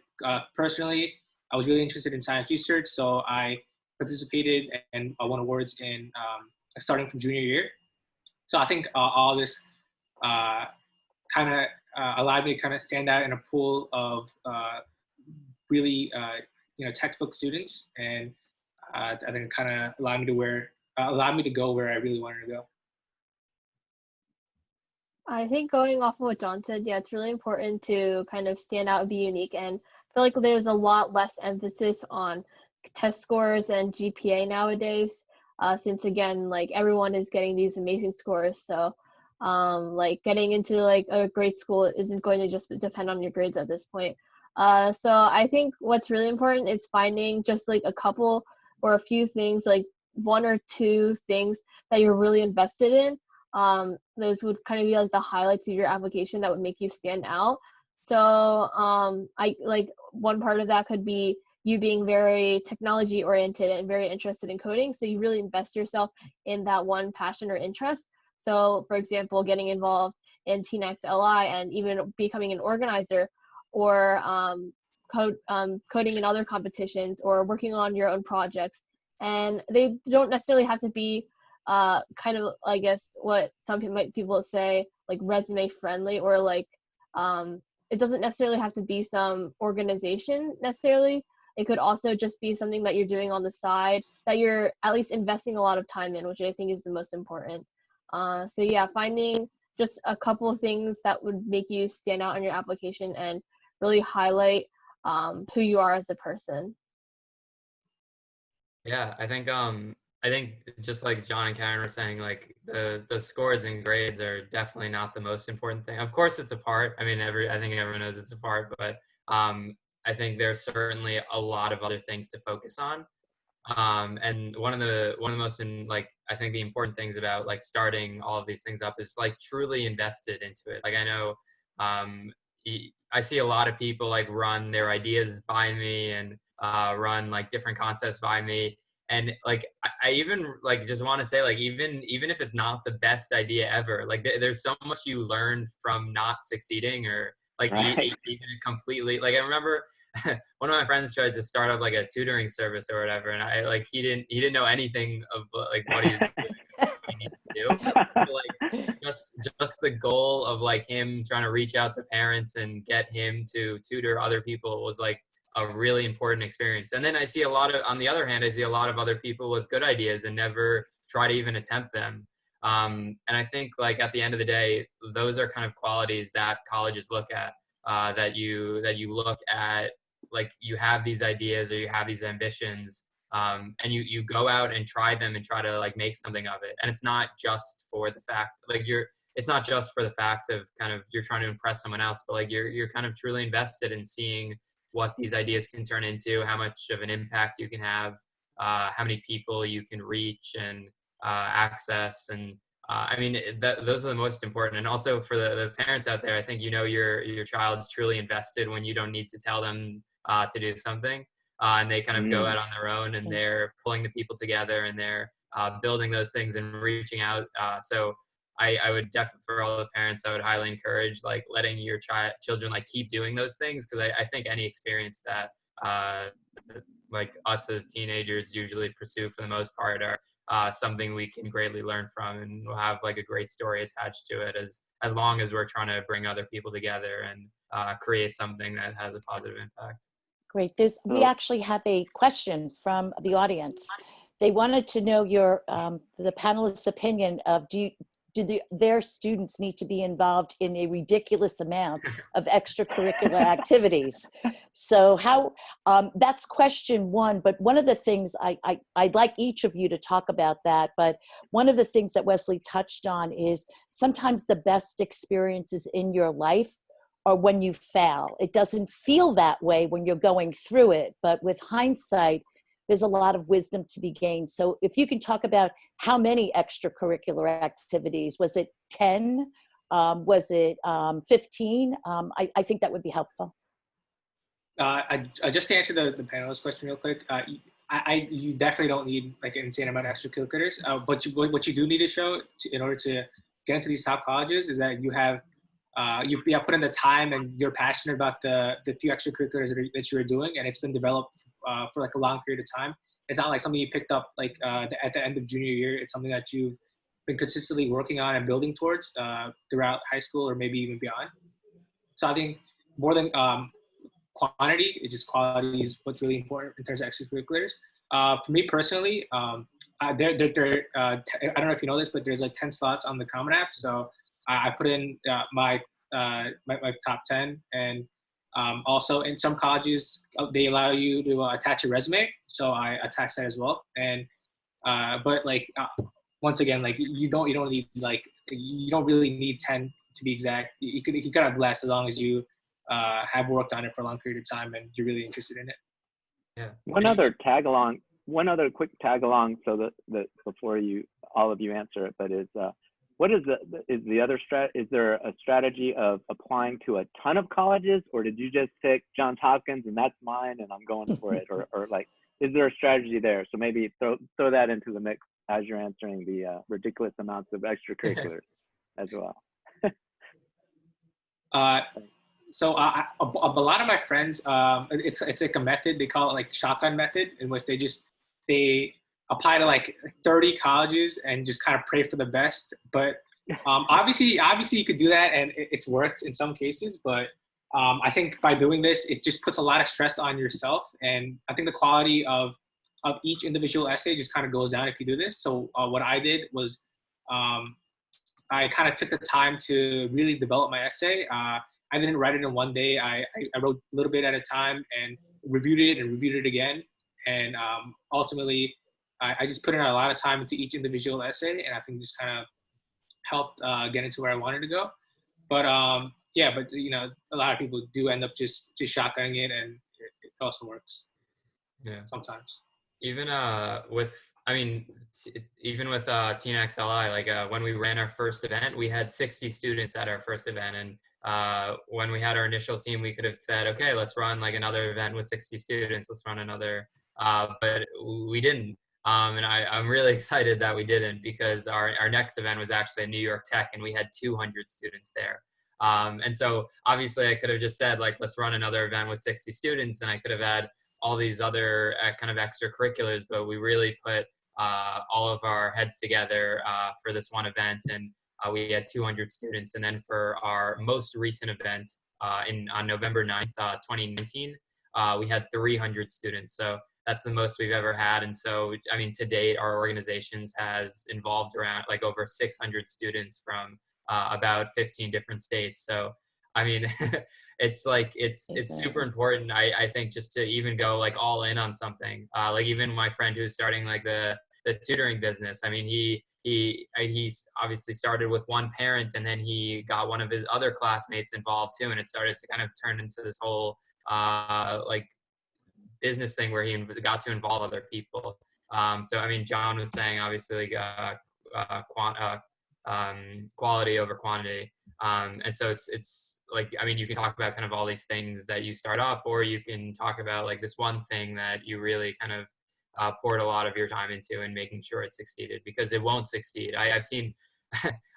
Personally, I was really interested in science research, so I participated and won awards in starting from junior year. So I think all this kind of allowed me to kind of stand out in a pool of really you know, textbook students, and I think kind of allowed me to go where I really wanted to go. I think going off of what John said, yeah, it's really important to kind of stand out and be unique. And I feel like there's a lot less emphasis on test scores and GPA nowadays, since again, like everyone is getting these amazing scores. So, like getting into like a great school isn't going to just depend on your grades at this point. So I think what's really important is finding just like a couple or a few things, like one or two things that you're really invested in. Those would kind of be like the highlights of your application that would make you stand out. So I like one part of that could be you being very technology oriented and very interested in coding. So you really invest yourself in that one passion or interest. So for example, getting involved in TeenHacks LI and even becoming an organizer, or coding in other competitions, or working on your own projects. And they don't necessarily have to be kind of, I guess, what some people say, like resume friendly, or like it doesn't necessarily have to be some organization necessarily. It could also just be something that you're doing on the side that you're at least investing a lot of time in, which I think is the most important. So yeah, finding just a couple of things that would make you stand out on your application and really highlight who you are as a person. Yeah, I think just like John and Karen were saying, like the scores and grades are definitely not the most important thing. Of course, it's a part. I mean, I think everyone knows it's a part, but I think there's certainly a lot of other things to focus on. And one of the most I think the important things about like starting all of these things up is like truly invested into it. Like I know I see a lot of people like run their ideas by me and run like different concepts by me. And like I even like just want to say, like even if it's not the best idea ever, like there's so much you learn from not succeeding, or like Right. even completely. Like I remember one of my friends tried to start up like a tutoring service or whatever, and I like he didn't know anything of like what he was doing, what he needed to do. So, like just the goal of like him trying to reach out to parents and get him to tutor other people was like a really important experience. And then on the other hand, I see a lot of other people with good ideas and never try to even attempt them. And I think like at the end of the day, those are kind of qualities that colleges look at, that you look at, like you have these ideas or you have these ambitions, and you go out and try them and try to like make something of it. And it's not just for the fact of kind of you're trying to impress someone else, but like you're kind of truly invested in seeing what these ideas can turn into, how much of an impact you can have, how many people you can reach and access. And I mean, those are the most important. And also for the parents out there, I think your child's truly invested when you don't need to tell them to do something, and they kind of go out on their own, and they're pulling the people together, and they're building those things and reaching out. So I would definitely, for all the parents, I would highly encourage like letting your children like keep doing those things, because I think any experience that like us as teenagers usually pursue for the most part are something we can greatly learn from, and we'll have like a great story attached to it as long as we're trying to bring other people together and create something that has a positive impact. Great. We actually have a question from the audience. They wanted to know the panelists' opinion of their students need to be involved in a ridiculous amount of extracurricular activities. So that's question one, but one of the things I'd like each of you to talk about that, but one of the things that Wesley touched on is sometimes the best experiences in your life are when you fail. It doesn't feel that way when you're going through it, but with hindsight, there's a lot of wisdom to be gained. So if you can talk about how many extracurricular activities, was it 10? Was it 15? I think that would be helpful. I just to answer the panelist question real quick, you definitely don't need like an insane amount of extracurriculars, but what you do need to show in order to get into these top colleges is that you have put in the time and you're passionate about the few extracurriculars that you're doing, and it's been developed for like a long period of time. It's not like something you picked up like at the end of junior year. It's something that you've been consistently working on and building towards throughout high school or maybe even beyond. So I think more than quantity. It's just quality is what's really important in terms of extracurriculars. For me personally, I don't know if you know this, but there's like 10 slots on the Common App. So I put in my top 10, and also in some colleges they allow you to attach a resume. So I attached that as well. And but like once again, like you don't need like you don't really need 10 to be exact. You could have less as long as you have worked on it for a long period of time and you're really interested in it. Yeah. One other quick tag along, so that before all of you answer it, but is what is is there a strategy of applying to a ton of colleges, or did you just pick Johns Hopkins and that's mine and I'm going for it, or like, is there a strategy there? So maybe throw that into the mix as you're answering the ridiculous amounts of extracurriculars as well. So a lot of my friends, it's like a method, they call it like shotgun method, in which they apply to like 30 colleges and just kind of pray for the best. But obviously you could do that and it's worked in some cases, but I think by doing this, it just puts a lot of stress on yourself. And I think the quality of each individual essay just kind of goes down if you do this. So what I did was I kind of took the time to really develop my essay. I didn't write it in one day. I wrote a little bit at a time and reviewed it again. And ultimately, I just put in a lot of time into each individual essay, and I think just kind of helped get into where I wanted to go. But yeah, but you know, a lot of people do end up just shotgunning it, and it also works. Yeah. Sometimes. Even with TeenHacks LI, like when we ran our first event, we had 60 students at our first event, and when we had our initial team, we could have said, okay, let's run like another event with 60 students, let's run another, but we didn't. And I'm really excited that we didn't, because our next event was actually at New York Tech, and we had 200 students there. And so obviously I could have just said, like, let's run another event with 60 students, and I could have had all these other kind of extracurriculars, but we really put all of our heads together for this one event, and we had 200 students. And then for our most recent event on November 9th, 2019, we had 300 students. So that's the most we've ever had. And so, I mean, to date, our organizations has involved around like over 600 students from about 15 different states. So, I mean, it's like, it's super important. I think just to even go like all in on something, like even my friend who's starting like the tutoring business. I mean, he's obviously started with one parent, and then he got one of his other classmates involved too. And it started to kind of turn into this whole like business thing where he got to involve other people. So, I mean, John was saying obviously quality over quantity. And so it's like, I mean, you can talk about kind of all these things that you start up, or you can talk about like this one thing that you really kind of poured a lot of your time into and making sure it succeeded, because it won't succeed. I've seen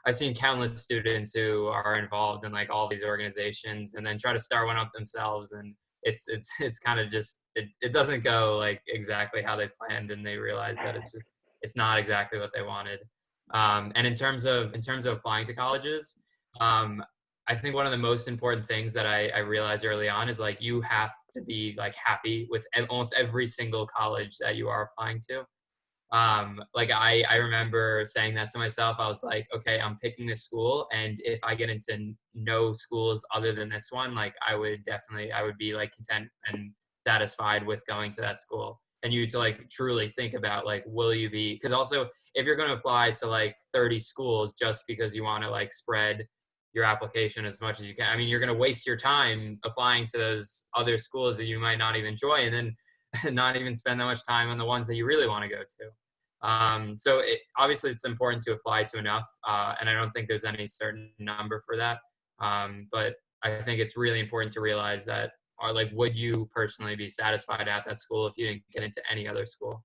I've seen countless students who are involved in like all these organizations and then try to start one up themselves, and it's kind of just it doesn't go like exactly how they planned, and they realize that it's not exactly what they wanted. And in terms of applying to colleges, I think one of the most important things that I realized early on is like you have to be like happy with almost every single college that you are applying to. Like I remember saying that to myself. I was like, okay, I'm picking this school, and if I get into no schools other than this one, like I would be like content and satisfied with going to that school. And you to like truly think about like, will you be, because also if you're going to apply to like 30 schools just because you want to like spread your application as much as you can, I mean, you're going to waste your time applying to those other schools that you might not even enjoy, and then not even spend that much time on the ones that you really want to go to. So obviously it's important to apply to enough, and I don't think there's any certain number for that. But I think it's really important to realize that, like, would you personally be satisfied at that school if you didn't get into any other school?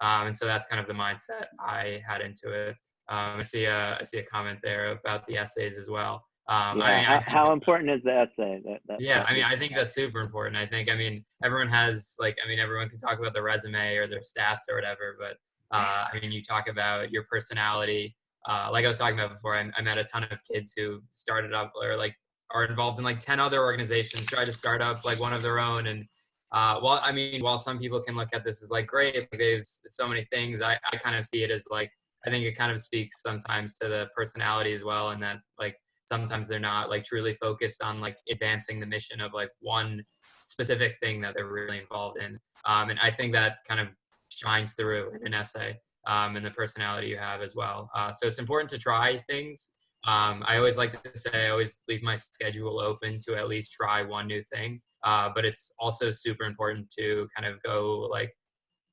And so that's kind of the mindset I had into it. I see a comment there about the essays as well. Yeah, I mean, I think how important is the essay? Yeah, I mean, I think that's super important. I mean, everyone has like, I mean, everyone can talk about the resume or their stats or whatever, but I mean, you talk about your personality. Like I was talking about before, I met a ton of kids who started up, or like are involved in like 10 other organizations, try to start up like one of their own. And while some people can look at this as like great, like they've so many things, I kind of see it as like, I think it kind of speaks sometimes to the personality as well, and that like sometimes they're not like truly focused on like advancing the mission of like one specific thing that they're really involved in. And I think that kind of shines through in an essay, and the personality you have as well. So it's important to try things. I always like to say I always leave my schedule open to at least try one new thing. But it's also super important to kind of go like,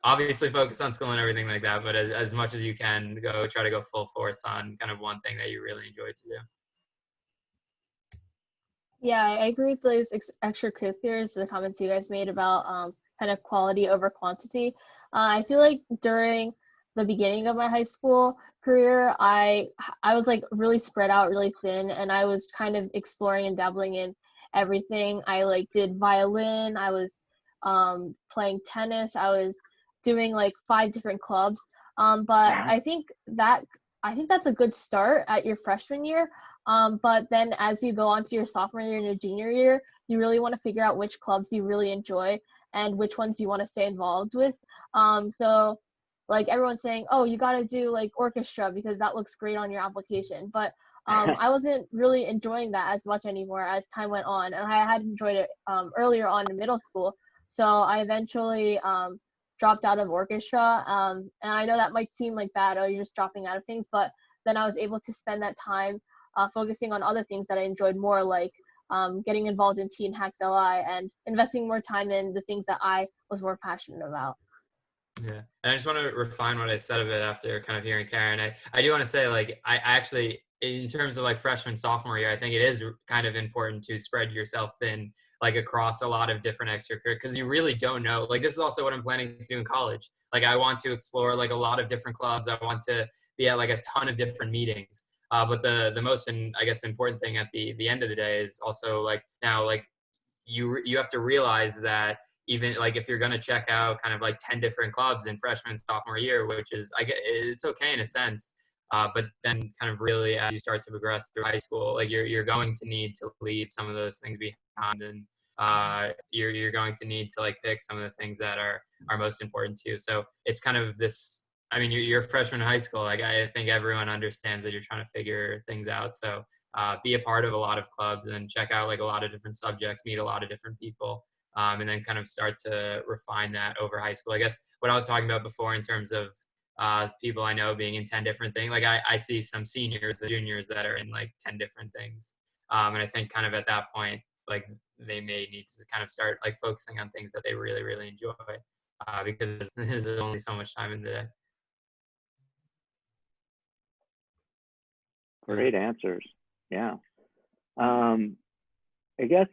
obviously focus on school and everything like that, but as much as you can try to go full force on kind of one thing that you really enjoy to do. Yeah, I agree with those extracurriculars, the comments you guys made about kind of quality over quantity. I feel like during the beginning of my high school career, I was like really spread out, really thin, and I was kind of exploring and dabbling in everything. I like did violin, I was playing tennis, I was doing like 5 different clubs. But I think that's a good start at your freshman year. But then as you go on to your sophomore year and your junior year, you really want to figure out which clubs you really enjoy and which ones you want to stay involved with. So like everyone's saying, oh, you got to do like orchestra because that looks great on your application. But I wasn't really enjoying that as much anymore as time went on. And I had enjoyed it earlier on in middle school. So I eventually dropped out of orchestra. And I know that might seem like bad, oh, you're just dropping out of things. But then I was able to spend that time focusing on other things that I enjoyed more, like getting involved in TeenHacks LI and investing more time in the things that I was more passionate about. Yeah, and I just want to refine what I said a bit after kind of hearing Karen. I do want to say, like, I actually, in terms of like freshman, sophomore year, I think it is kind of important to spread yourself thin, like across a lot of different extracurriculars, because you really don't know. Like, this is also what I'm planning to do in college. Like, I want to explore like a lot of different clubs. I want to be at like a ton of different meetings. But the most, I guess, important thing at the end of the day is also like now, like you have to realize that even like if you're going to check out kind of like 10 different clubs in freshman sophomore year, which is it's okay in a sense, but then kind of really as you start to progress through high school, like you're going to need to leave some of those things behind, and you're going to need to like pick some of the things that are most important to you. So it's kind of this, I mean, you're a freshman in high school. Like I think everyone understands that you're trying to figure things out. So be a part of a lot of clubs and check out like a lot of different subjects, meet a lot of different people, and then kind of start to refine that over high school. I guess what I was talking about before in terms of people I know being in 10 different things, like I see some seniors and juniors that are in like 10 different things. And I think kind of at that point, like they may need to kind of start like focusing on things that they really, really enjoy, because there's only so much time in the day. Great answers. Yeah. I guess,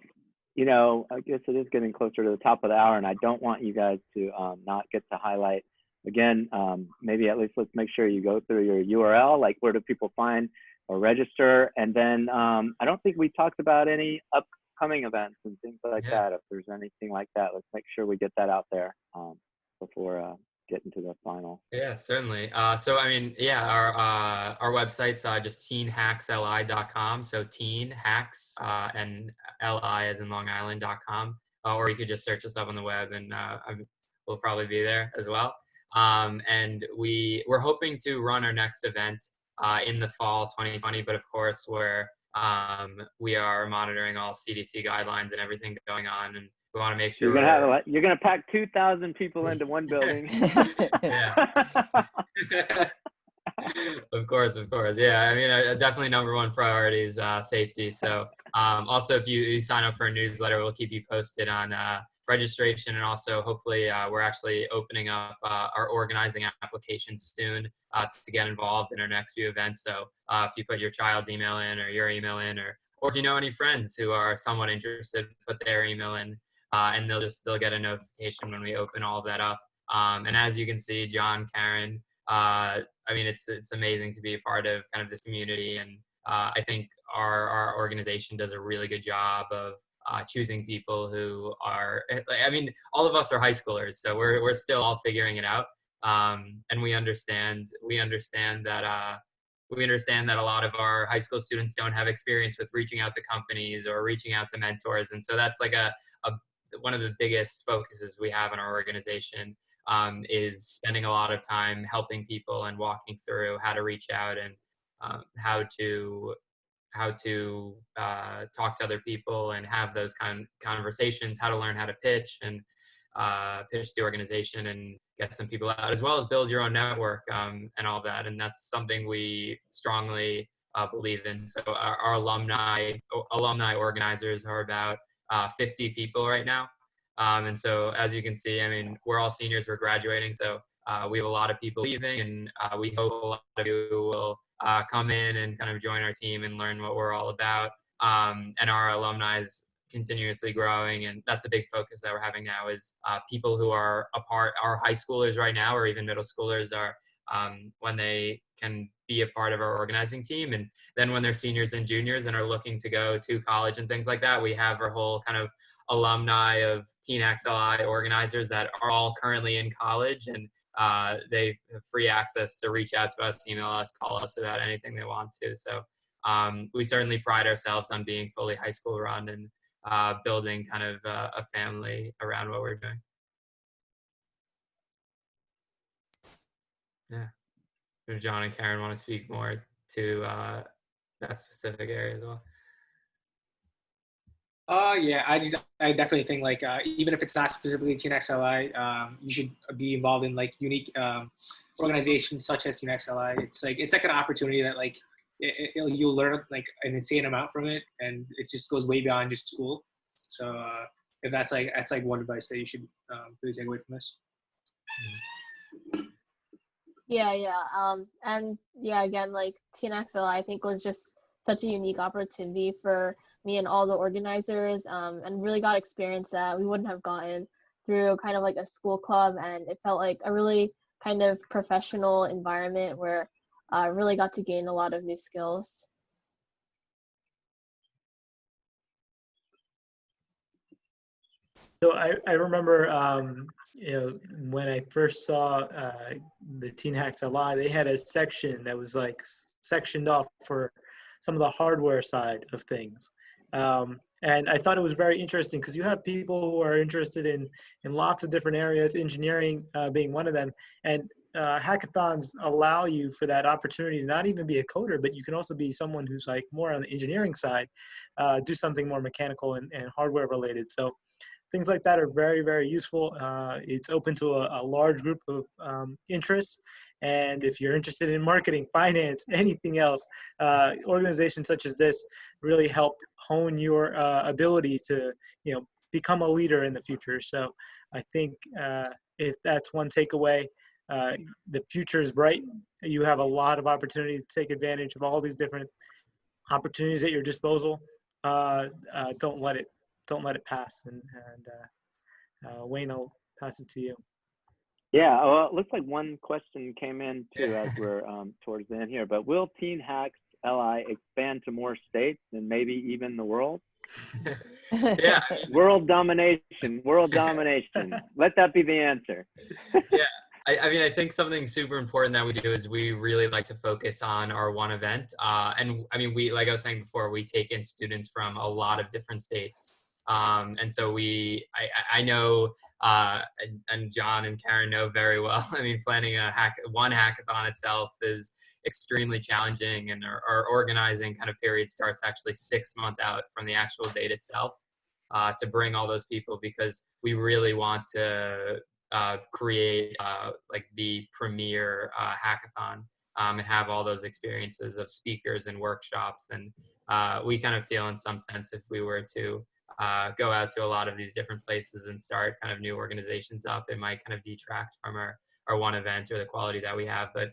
I guess it is getting closer to the top of the hour, and I don't want you guys to not get to highlight again. Maybe at least let's make sure you go through your URL, like where do people find or register, and then I don't think we talked about any upcoming events and things like that. If there's anything like that, let's make sure we get that out there before getting to the final. Yeah, certainly. So, I mean, yeah, our website's just teenhacksli.com. So TeenHacks and LI as in Long Island.com. Or you could just search us up on the web, and we'll probably be there as well. And we're hoping to run our next event in the fall 2020, but of course we are monitoring all CDC guidelines and everything going on, and we want to make sure you're gonna pack 2,000 people into one building. Yeah. Of course. Yeah, I mean, definitely number one priority is safety. So also, if you sign up for a newsletter, we'll keep you posted on registration, and also hopefully we're actually opening up our organizing application soon to get involved in our next few events. So if you put your child's email in or your email in, or if you know any friends who are somewhat interested, put their email in, and they'll get a notification when we open all of that up. And as you can see, John, Karen, I mean, it's amazing to be a part of kind of this community, and I think our organization does a really good job of choosing people who are, I mean, all of us are high schoolers, so we're still all figuring it out, and we understand that we understand that a lot of our high school students don't have experience with reaching out to companies or reaching out to mentors. And so that's like one of the biggest focuses we have in our organization, is spending a lot of time helping people and walking through how to reach out and how to talk to other people and have those conversations, how to learn how to pitch and pitch the organization and get some people out, as well as build your own network, and all that. And that's something we strongly believe in. So our alumni organizers are about 50 people right now. And so as you can see, I mean, we're all seniors, we're graduating. So we have a lot of people leaving, and we hope a lot of you will come in and kind of join our team and learn what we're all about. And our alumni is continuously growing, and that's a big focus that we're having now is people who are our high schoolers right now, or even middle schoolers, are when they can be a part of our organizing team. And then when they're seniors and juniors and are looking to go to college and things like that, we have our whole kind of alumni of TeenHacks LI organizers that are all currently in college, and they have free access to reach out to us, email us, call us about anything they want to. So we certainly pride ourselves on being fully high school run and building kind of a family around what we're doing. Yeah. Do John and Karen want to speak more to that specific area as well? Yeah, I definitely think like even if it's not specifically TeenHacks LI, you should be involved in like unique organizations such as TeenHacks LI. It's like an opportunity that like you'll learn like an insane amount from it, and it just goes way beyond just school. So if that's like one advice that you should really take away from this. And yeah, again, like TeenHacks LI, I think was just such a unique opportunity for me and all the organizers, and really got experience that we wouldn't have gotten through kind of like a school club. And it felt like a really kind of professional environment where I really got to gain a lot of new skills. So I remember, when I first saw the TeenHacks LI, they had a section that was like sectioned off for some of the hardware side of things. And I thought it was very interesting because you have people who are interested in lots of different areas, engineering being one of them. And hackathons allow you for that opportunity to not even be a coder, but you can also be someone who's like more on the engineering side, do something more mechanical and hardware related. So things like that are very, very useful. It's open to a large group of interests. And if you're interested in marketing, finance, anything else, organizations such as this really help hone your ability to, become a leader in the future. So I think if that's one takeaway, the future is bright. You have a lot of opportunity to take advantage of all these different opportunities at your disposal. Don't let it pass. And Wayne, I'll pass it to you. Yeah, well, it looks like one question came in too as we're towards the end here. But will TeenHacks LI expand to more states and maybe even the world? Yeah. World domination. Let that be the answer. Yeah. I mean, I think something super important that we do is we really like to focus on our one event. And I mean, like I was saying before, we take in students from a lot of different states. And so I know, and John and Karen know very well, I mean, planning one hackathon itself is extremely challenging, and our organizing kind of period starts actually 6 months out from the actual date itself, to bring all those people, because we really want to create like the premier hackathon, and have all those experiences of speakers and workshops. And we kind of feel in some sense if we were to go out to a lot of these different places and start kind of new organizations up, it might kind of detract from our one event or the quality that we have. But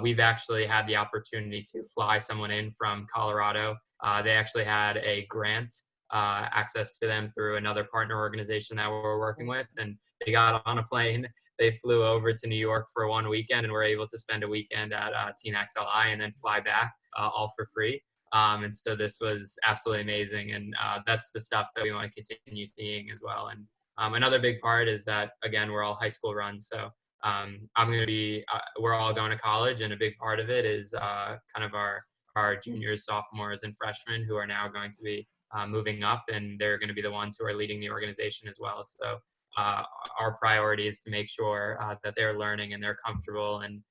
we've actually had the opportunity to fly someone in from Colorado. They actually had a grant access to them through another partner organization that we're working with, and they got on a plane. They flew over to New York for one weekend and were able to spend a weekend at TeenHacks LI and then fly back all for free. And so this was absolutely amazing. And that's the stuff that we want to continue seeing as well. And another big part is that, again, we're all high school run. So I'm going to be, we're all going to college, and a big part of it is kind of our juniors, sophomores, and freshmen who are now going to be moving up, and they're going to be the ones who are leading the organization as well. So our priority is to make sure that they're learning and they're comfortable, and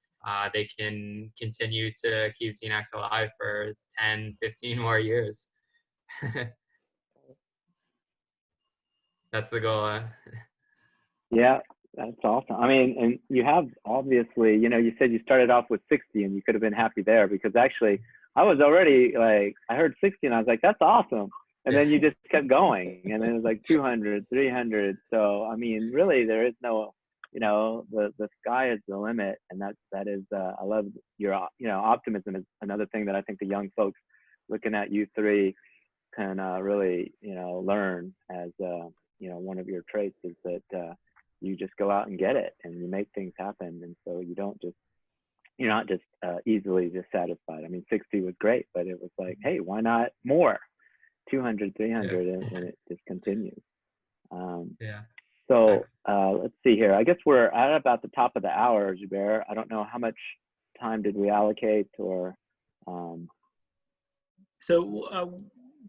they can continue to keep TeenHacks alive for 10, 15 more years. That's the goal. Yeah, that's awesome. I mean, and you have obviously, you know, you said you started off with 60 and you could have been happy there, because actually I was already like, I heard 60 and I was like, that's awesome. And then you just kept going, and then it was like 200, 300. So, I mean, really there is no, you know, the sky is the limit. And that is, I love your, you know, optimism is another thing that I think the young folks looking at you three can really, you know, learn as, you know, one of your traits is that you just go out and get it and you make things happen. And so you don't just, you're not just easily just satisfied. I mean, 60 was great, but it was like, hey, why not more? 200, 300, Yeah. and it just continues. Yeah. So let's see here. I guess we're at about the top of the hour, Zubair. I don't know how much time did we allocate, or. So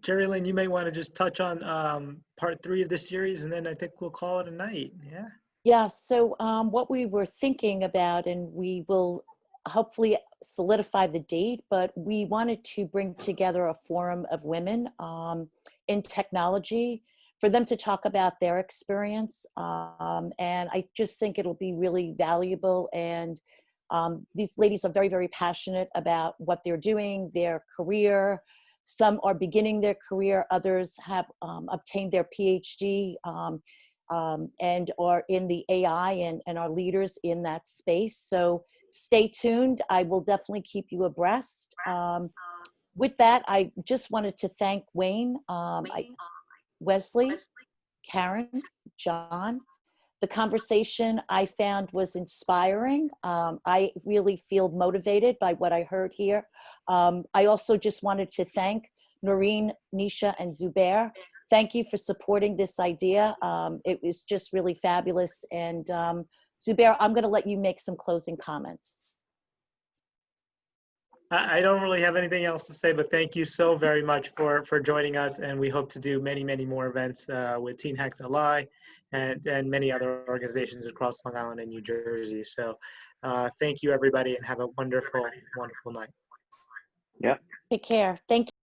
Jerry Lynn, you may want to just touch on part 3 of the series, and then I think we'll call it a night. Yeah. Yeah, so what we were thinking about, and we will hopefully solidify the date, but we wanted to bring together a forum of women in technology for them to talk about their experience. And I just think it'll be really valuable. And these ladies are very, very passionate about what they're doing, their career. Some are beginning their career, others have obtained their PhD. And are in the AI and are leaders in that space. So stay tuned. I will definitely keep you abreast. With that, I just wanted to thank Wayne, Wesley, Karen, John. The conversation I found was inspiring. I really feel motivated by what I heard here. I also just wanted to thank Noreen, Nisha, and Zubair. Thank you for supporting this idea. It was just really fabulous. And Zubair, I'm going to let you make some closing comments. I don't really have anything else to say, but thank you so very much for joining us. And we hope to do many, many more events with TeenHacks LI and many other organizations across Long Island and New Jersey. So thank you, everybody, and have a wonderful, wonderful night. Yeah. Take care. Thank you.